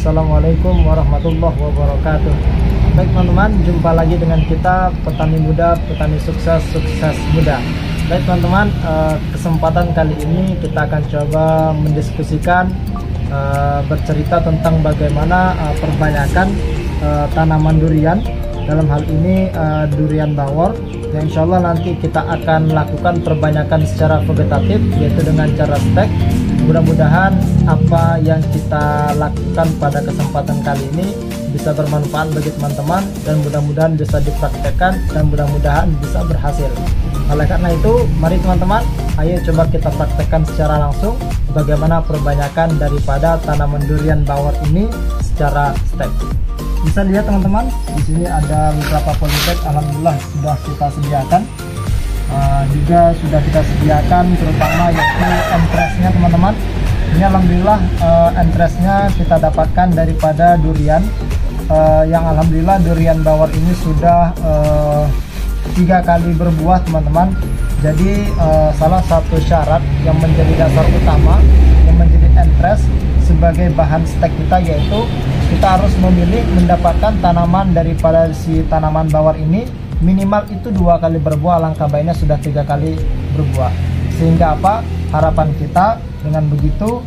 Assalamualaikum warahmatullahi wabarakatuh. Baik teman-teman, jumpa lagi dengan kita petani muda, petani sukses, sukses muda. Baik teman-teman, kesempatan kali ini kita akan coba mendiskusikan, bercerita tentang bagaimana perbanyakan tanaman durian. Dalam hal ini durian bawor, yang insya Allah nanti kita akan lakukan perbanyakan secara vegetatif, yaitu dengan cara stek. Mudah-mudahan apa yang kita lakukan pada kesempatan kali ini bisa bermanfaat bagi teman-teman, dan mudah-mudahan bisa dipraktekkan, dan mudah-mudahan bisa berhasil. Oleh karena itu, mari teman-teman, ayo coba kita praktekkan secara langsung bagaimana perbanyakan daripada tanaman durian bawor ini secara stek. Bisa lihat teman-teman, di sini ada beberapa polybag, alhamdulillah sudah kita sediakan. Juga sudah kita sediakan terutama yaitu entrestnya teman-teman. Ini alhamdulillah entrestnya kita dapatkan daripada durian, yang alhamdulillah durian bawor ini sudah 3 kali berbuah teman-teman. Jadi salah satu syarat yang menjadi dasar utama yang menjadi entrest sebagai bahan stek kita, yaitu kita harus memilih mendapatkan tanaman daripada si tanaman bawor ini minimal itu 2 kali berbuah, alangkah baiknya sudah 3 kali berbuah. Sehingga apa? Harapan kita dengan begitu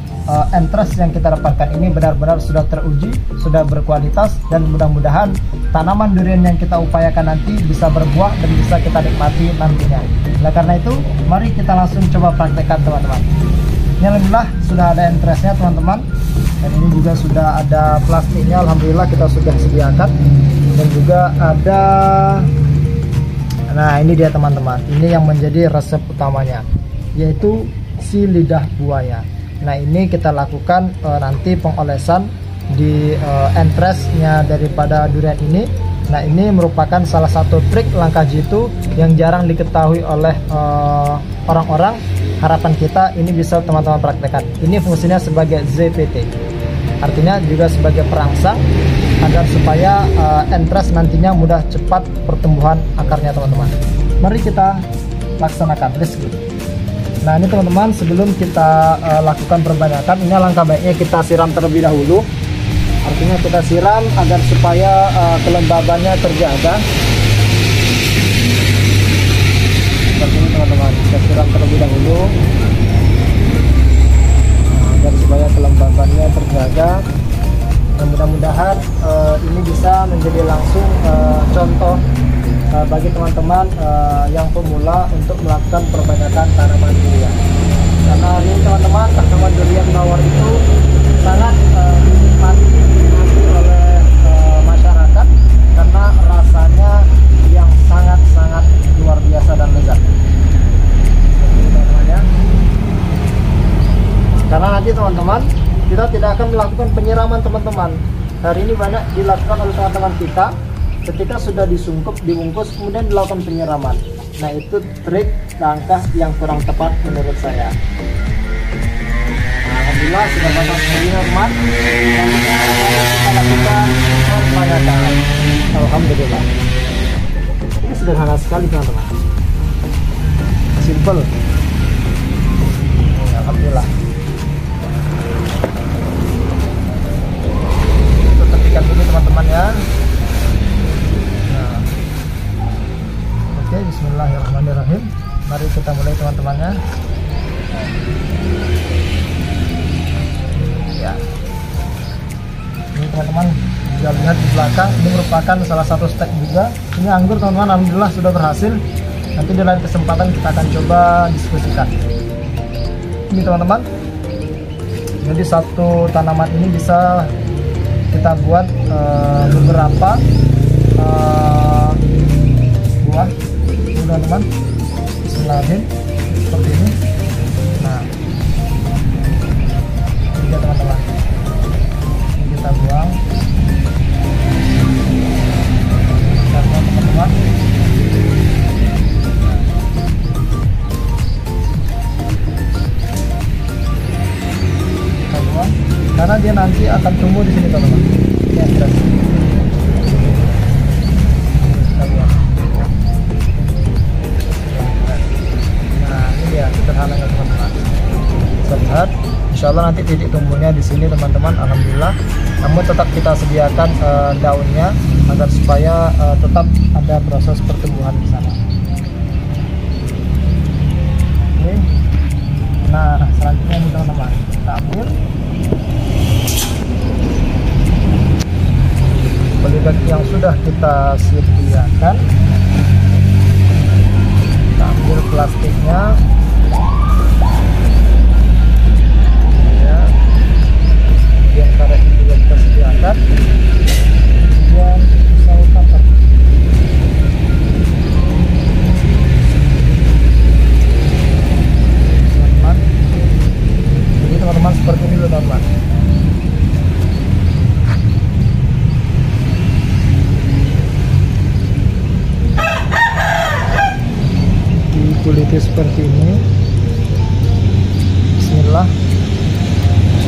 entrest yang kita dapatkan ini benar-benar sudah teruji, sudah berkualitas, dan mudah-mudahan tanaman durian yang kita upayakan nanti bisa berbuah dan bisa kita nikmati nantinya. Nah, karena itu mari kita langsung coba praktekkan teman-teman. Ini alhamdulillah sudah ada entrestnya teman-teman, dan ini juga sudah ada plastiknya, alhamdulillah kita sudah sediakan, dan juga ada. Nah, ini dia teman-teman, ini yang menjadi resep utamanya, yaitu si lidah buaya. Nah, ini kita lakukan nanti pengolesan di entrestnya daripada durian ini. Nah, ini merupakan salah satu trik langkah jitu yang jarang diketahui oleh orang-orang. Harapan kita ini bisa teman-teman praktekkan. Ini fungsinya sebagai ZPT, artinya juga sebagai perangsang agar supaya entrest nantinya mudah cepat pertumbuhan akarnya teman-teman. Mari kita laksanakan. Let's go. Nah, ini teman-teman, sebelum kita lakukan perbanyakan, ini alangkah baiknya kita siram terlebih dahulu. Artinya kita siram agar supaya kelembabannya terjaga. Seperti ini teman-teman, kita siram terlebih dahulu agar supaya kelembabannya terjaga. Dan mudah-mudahan ini bisa menjadi langsung contoh bagi teman-teman yang pemula untuk melakukan perbanyakan tanaman durian. Karena ini teman-teman, tanaman durian bawor itu sangat dinikmati oleh masyarakat karena rasanya yang sangat-sangat luar biasa dan lezat. Karena nanti teman-teman, kita tidak akan melakukan penyiraman teman-teman. Hari ini banyak dilakukan oleh teman-teman kita, ketika sudah disungkup, dibungkus, kemudian dilakukan penyiraman. Nah, itu trik langkah yang kurang tepat menurut saya. Alhamdulillah sudah pasang seperti normal. Kita lakukan perbanyakan. Alhamdulillah. Ini sederhana sekali teman-teman. Simple. Alhamdulillah. Tepikan ini teman-teman ya. Nah. Oke, bismillahirrahmanirrahim. Mari kita mulai teman-temannya. Ya. Ini teman-teman bisa lihat di belakang, ini merupakan salah satu stek juga. Ini anggur teman-teman, alhamdulillah sudah berhasil. Nanti di lain kesempatan kita akan coba diskusikan. Ini teman-teman. Jadi satu tanaman ini bisa kita buat beberapa buah. Ini teman-teman. Bismillahirrahmanirrahim. Seperti ini. Nah, ini dia teman-teman. Ini kita buang. Karena teman-teman, kita buang. Karena dia nanti akan tumbuh di sini teman-teman. Ini entrest. Kita buang. Nah, ini dia sederhananya teman-teman. Bisa lihat, insya Insya Allah nanti titik tumbuhnya di sini teman-teman, alhamdulillah. Namun tetap kita sediakan daunnya agar supaya tetap ada proses pertumbuhan di sana. Oke. Nah, selanjutnya nih teman-teman, kita ambil polybag yang sudah kita sediakan. Kita ambil plastiknya. Kemudian karet juga kita sediakan, kemudian pisau cutter. Teman-teman, jadi teman-teman seperti ini loh teman-teman. Dikuliti seperti ini. Bismillah.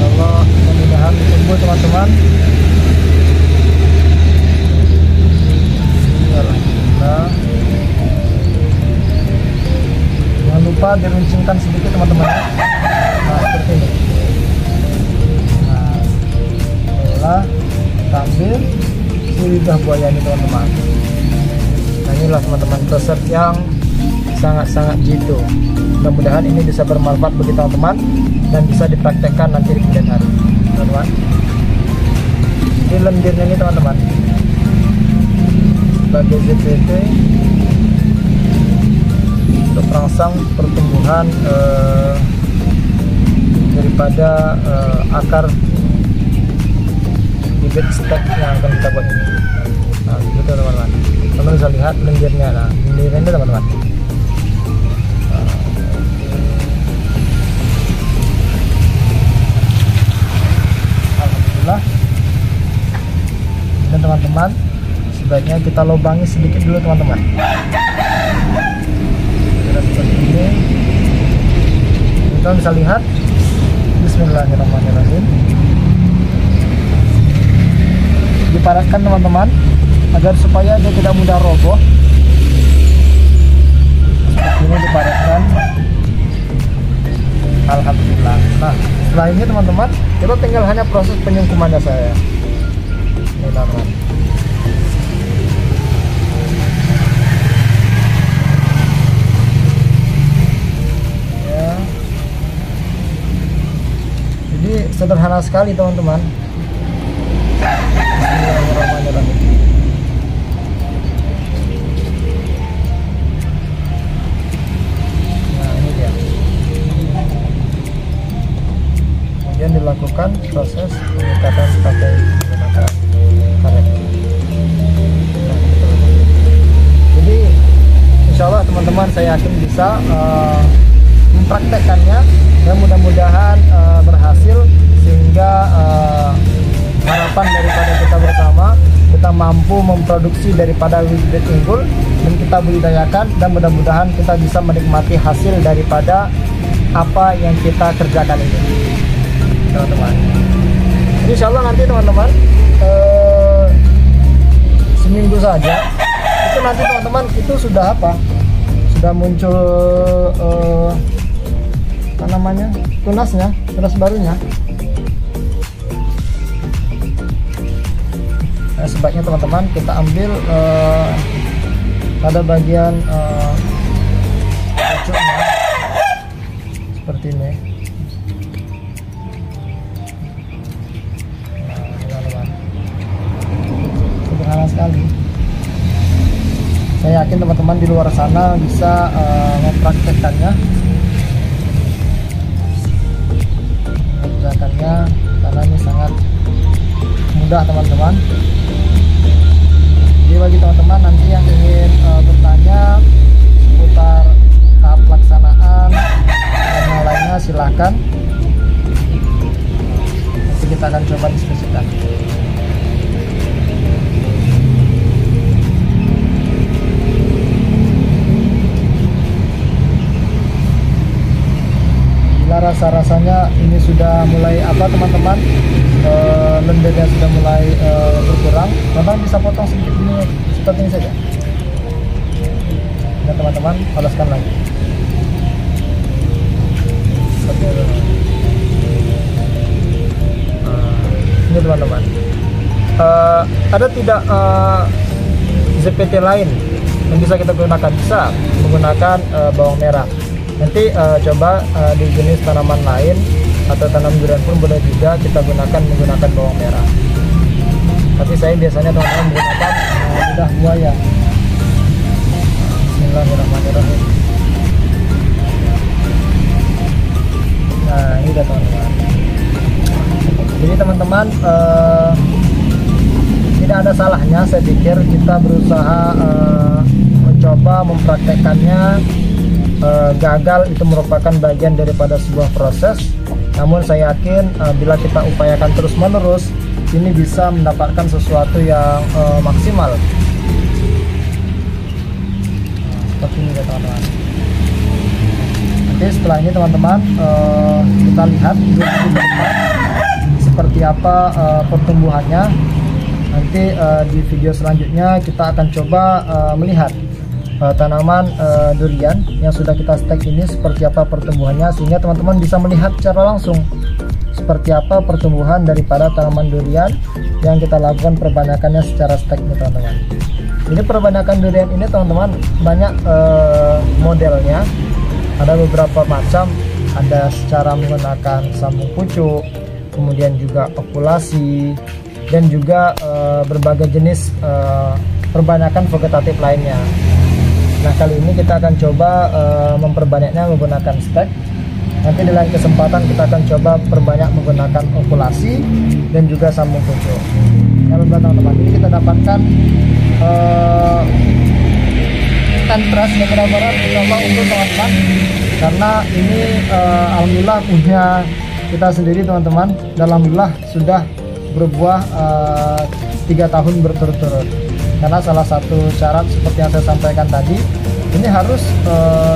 Insyaallah mudah-mudahan tumbuh teman-teman. Alhamdulillah. Jangan lupa diruncingkan sedikit teman-teman. Nah, seperti ini. Nah, inilah kita ambil si lidah buaya ini teman-teman. Nah, inilah teman-teman resep yang sangat-sangat jitu. Mudah-mudahan ini bisa bermanfaat bagi teman-teman dan bisa dipraktekkan nanti di kemudian hari, teman-teman. Ini lendirnya ini teman-teman, sebagai ZPT untuk merangsang pertumbuhan daripada akar bibit stek yang akan kita buat ini. Nah, gitu teman-teman. Teman-teman bisa lihat lendirnya. Nah, lendirnya ini teman-teman. Dan teman-teman, sebaiknya kita lubangi sedikit dulu teman-teman. Seperti ini. Kita bisa lihat. Bismillahirrahmanirrahim. Dipadatkan teman-teman agar supaya dia tidak mudah roboh. Seperti ini dipadatkan. Alhamdulillah. Nah, setelah ini teman-teman, kita tinggal hanya proses penyungkumannya saya. Ini teman-teman. Ya. Jadi sederhana sekali teman-teman. Bismillahirrahmanirrahim. Kemudian dilakukan proses pengikatan pakai menggunakan karet. Jadi insya Allah teman-teman, saya yakin bisa mempraktekkannya dan mudah-mudahan berhasil, sehingga harapan daripada kita bersama, kita mampu memproduksi daripada bibit unggul dan kita budidayakan, dan mudah-mudahan kita bisa menikmati hasil daripada apa yang kita kerjakan ini, teman-teman. Insya Allah nanti teman-teman, seminggu saja itu nanti teman-teman itu sudah apa? Sudah muncul apa namanya? Tunasnya, tunas barunya. Nah, sebaiknya teman-teman kita ambil pada bagian pucuknya seperti ini. Sederhana sekali. Saya yakin teman-teman di luar sana bisa mempraktekkannya, karena ini sangat mudah teman-teman. Jadi bagi teman-teman nanti yang ingin bertanya seputar tahap pelaksanaan dan yang lainnya, silahkan. Nanti kita akan coba diskusikan. Rasa-rasanya ini sudah mulai apa teman-teman, lendirnya sudah mulai berkurang. Teman-teman bisa potong sedikit ini seperti ini saja, dan teman-teman oleskan lagi seperti itu. ada tidak ZPT lain yang bisa kita gunakan? Bisa menggunakan bawang merah. Nanti coba di jenis tanaman lain atau tanam durian pun boleh juga kita menggunakan bawang merah. Tapi saya biasanya teman-teman menggunakan lidah buaya. Bismillahirrahmanirrahim. Nah, ini dia teman-teman. Jadi teman-teman, tidak ada salahnya saya pikir kita berusaha mencoba mempraktekkannya. Gagal itu merupakan bagian daripada sebuah proses. Namun saya yakin bila kita upayakan terus-menerus, ini bisa mendapatkan sesuatu yang maksimal. Seperti ini ya teman-teman. Nanti setelah ini teman-teman, kita lihat seperti apa pertumbuhannya. Nanti di video selanjutnya kita akan coba melihat tanaman durian yang sudah kita stek ini seperti apa pertumbuhannya, sehingga teman-teman bisa melihat secara langsung seperti apa pertumbuhan daripada tanaman durian yang kita lakukan perbanakannya secara stek nih teman-teman. Ini perbanakan durian ini teman-teman banyak modelnya, ada beberapa macam, ada secara menggunakan sambung pucuk, kemudian juga okulasi, dan juga berbagai jenis perbanakan vegetatif lainnya. Nah, kali ini kita akan coba memperbanyaknya menggunakan stek. Nanti di lain kesempatan kita akan coba perbanyak menggunakan okulasi dan juga sambung pucuk. Kalau teman-teman, ini kita dapatkan Entres yang benar-benar coba unggul teman-teman, karena ini alhamdulillah punya kita sendiri teman-teman, dan alhamdulillah sudah berbuah 3 tahun berturut-turut. Karena salah satu syarat seperti yang saya sampaikan tadi, ini harus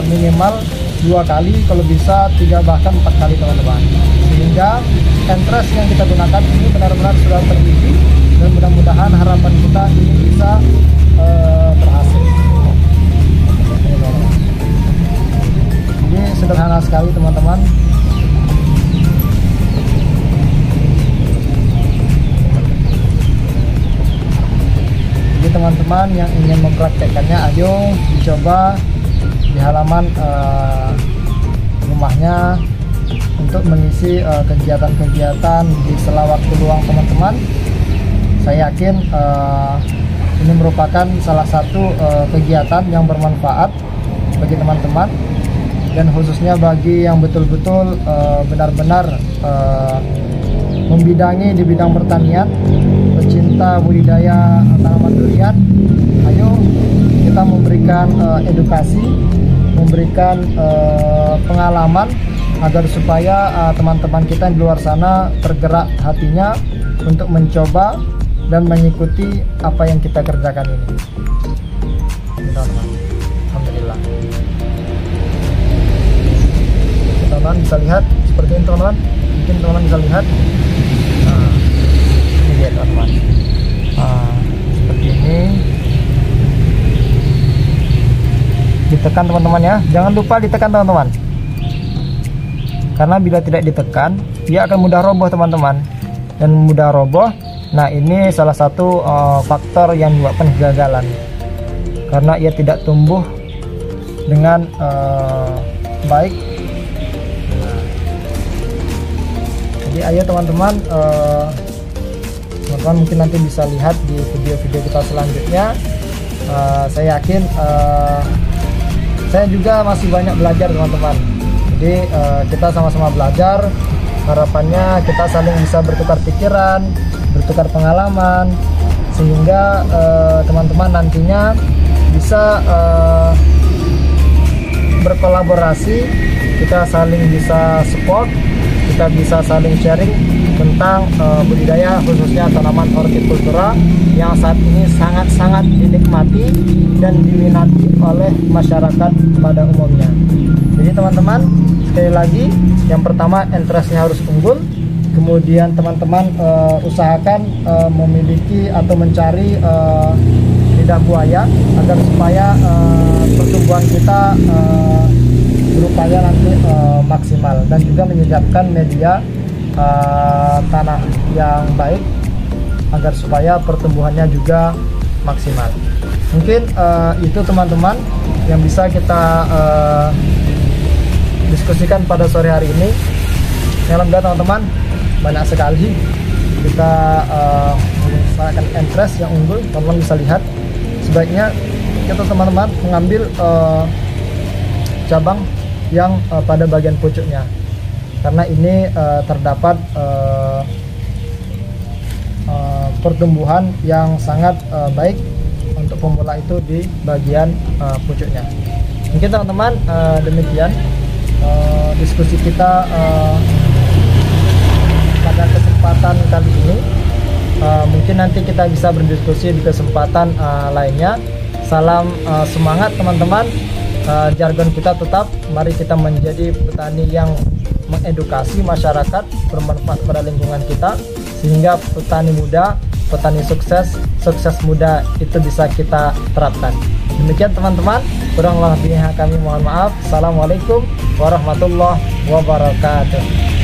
minimal 2 kali, kalau bisa 3 bahkan 4 kali teman-teman, sehingga Entres yang kita gunakan ini benar-benar sudah teruji, dan mudah-mudahan harapan kita ini bisa berhasil. Jadi sederhana sekali teman-teman. Teman-teman yang ingin mempraktekkannya, ayo dicoba di halaman rumahnya untuk mengisi kegiatan-kegiatan di sela waktu luang teman-teman. Saya yakin ini merupakan salah satu kegiatan yang bermanfaat bagi teman-teman, dan khususnya bagi yang betul-betul benar-benar membidangi di bidang pertanian, pecinta budidaya tanaman durian. Ayo kita memberikan edukasi, memberikan pengalaman agar supaya teman-teman kita di luar sana tergerak hatinya untuk mencoba dan mengikuti apa yang kita kerjakan ini. Teman-teman, alhamdulillah. Teman-teman bisa lihat seperti ini teman-teman. Mungkin teman-teman bisa lihat. Ini dia teman-teman. Seperti ini. Ditekan teman-teman ya. Jangan lupa ditekan teman-teman. Karena bila tidak ditekan, dia akan mudah roboh teman-teman. Dan mudah roboh. Nah, ini salah satu faktor yang menyebabkan kegagalan. Karena ia tidak tumbuh dengan baik. Jadi ayo teman-teman, teman-teman mungkin nanti bisa lihat di video-video kita selanjutnya. Saya yakin saya juga masih banyak belajar teman-teman. Jadi kita sama-sama belajar. Harapannya kita saling bisa bertukar pikiran, bertukar pengalaman, sehingga teman-teman nantinya bisa berkolaborasi, kita saling bisa support, kita bisa saling sharing tentang budidaya khususnya tanaman hortikultura yang saat ini sangat-sangat dinikmati dan diminati oleh masyarakat pada umumnya. Jadi teman-teman, sekali lagi, yang pertama Entrasnya harus unggul, kemudian teman-teman usahakan memiliki atau mencari lidah buaya agar supaya pertumbuhan kita berupaya nanti maksimal, dan juga menyediakan media tanah yang baik agar supaya pertumbuhannya juga maksimal. Mungkin itu teman-teman yang bisa kita diskusikan pada sore hari ini. Alhamdulillah teman-teman, banyak sekali kita mengusahakan entres yang unggul. Teman-teman bisa lihat, sebaiknya kita teman-teman mengambil cabang yang pada bagian pucuknya, karena ini terdapat pertumbuhan yang sangat baik untuk pemula itu di bagian pucuknya. Mungkin teman-teman demikian diskusi kita pada kesempatan kali ini. Mungkin nanti kita bisa berdiskusi di kesempatan lainnya. Salam semangat teman-teman. Jargon kita tetap, mari kita menjadi petani yang mengedukasi masyarakat, bermanfaat pada lingkungan kita, sehingga petani muda, petani sukses muda itu bisa kita terapkan. Demikian teman-teman, kurang lebihnya kami mohon maaf. Assalamualaikum warahmatullahi wabarakatuh.